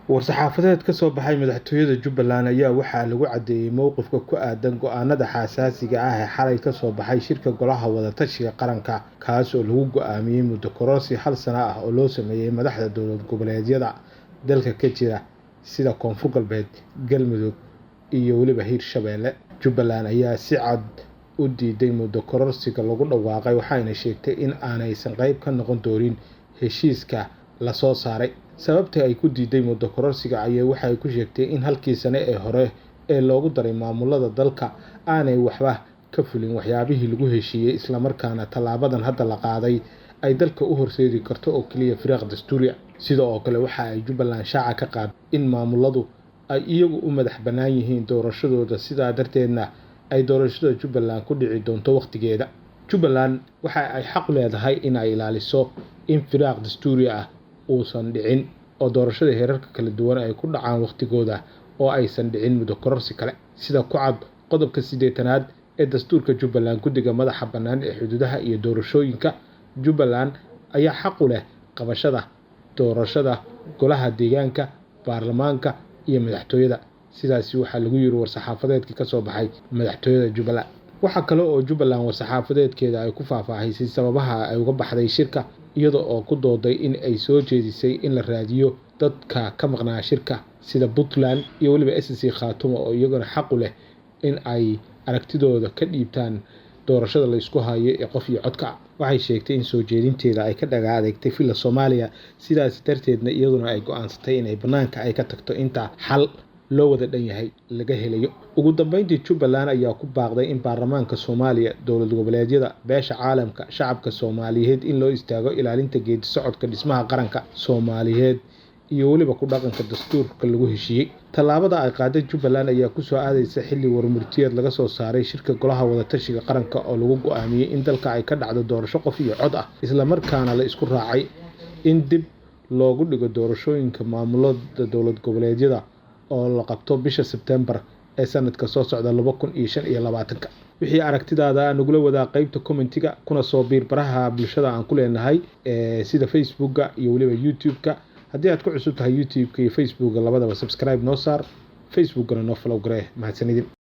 war-saxaafadeed ka soo baxay madaxtooyada Jubbaland ayaa waxaa lagu cadeeyay mowqifka ku aadan go'aanada xasaasiga ah ee xalay ka soo baxay shirka golaha wada-tashiga qaranka kaas oo lagu go'aamiyay muddo kororsi hal sano ah oo loo sameeyay madaxda dowlad goboleedyada dalka ka jira sida Koonfur Galbeed, Galmudug iyo waliba Hirshabelle. Jubbaland ayaa si cad u diiday muddo kororsiga lagu dhawaaqay waxayna sheegtay in aanaysan qayb ka noqon doonin heshiiska la soo saaray. Sababta ay ku diiday muddo kororsiga ayaa waxay ku sheegtay in halkii sano ee hore ee loogu daray maamulada dalka aanay waxba ka fulin waxyaabihii lagu heshiiyay, isla markaana talaabadan hadda la qaaday ay dalka u horseedi karto oo kaliya firaaq dastuuri. Sidoo kale waxa ay Jubbaland shaaca ka qaaday in maamuladu ay iyagu u madax bannaan yihiin doorashadooda, sidaa darteedna ay doorashada Jubbaland ku dhici doonto waqtigeeda. Jubbaland waxa ay xaq u leedahay in ay ilaaliso in firaaq dastuuri ah uusan dhicin oo doorashada heerarka kala duwan ay ku dhacaan waqtigooda oo aysan dhicin muddo kororsi kale. Sida ku cad qodobka 8aad ee dastuurka Jubbaland, guddiga madaxa bannaan ee xuduudaha iyo doorashooyinka Jubbaland ayaa xaq u leh qabashada doorashada golaha deegaanka, baarlamaanka iyo madaxtooyada. Sidaas waxaa lagu yiri war-saxaafadeedkii ka soo baxay madaxtooyada Jubbaland. Waxa kale oo Jubbaland war-saxaafadeedkeeda ay ku faahfaahisay sababaha ay uga baxday shirka, iyada oo ku dooday in ay soo jeedisay in la raadiyo dadka ka maqnaa shirka sida Puntland iyo waliba SSC Khaatumo oo iyaguna xaq u leh in ay aragtidooda ka dhiibtaan doorashada la isku hayo ee qof iyo codka. Waxay sheegtay in soo jeedinteeda ay ka dhaga adeegtay fila Soomaaliya, sidaas darteedna iyaduna ay go'aansatay in ay banaanka ay ka tagto inta xal loo wada dhan yahay laga helayo. Ugu dambeyntii, Jubbaland ayaa ku baaqday in baarlamaanka Soomaaliya, dowlad goboleedyada, beesha caalamka, shacabka Soomaaliyeed in loo istaago ilaalinta geedi socodka dhismaha qaranka Soomaaliyeed iyo waliba ku dhaqanka dastuurka lagu heshiiyay. Tallaabada ay qaaday Jubbaland ayaa ku soo aadaysa xilli warmurtiyeed laga soo saaray shirka golaha wada-tashiga qaranka oo lagu go'aamiyay in dalka ay ka dhacdo doorasho qof iyo cod ah, isla markaana la isku raacay in dib loogu dhigo doorashooyinka maamulada dowlad goboleedyada oo la qabto bisha September ee sanadka soo socda 2025. Wixii aragtidaada nagula wadaag qaybta commentiga, kuna soo biir baraha bulshada aan ku leenahay sida Facebooka iyo waliba YouTube-ka. Haddii aad ku cusub tahay YouTube-ka iyo Facebook labadaba subscribe noo saar, Facebook-gana noo follow garee. Mahadsanidin.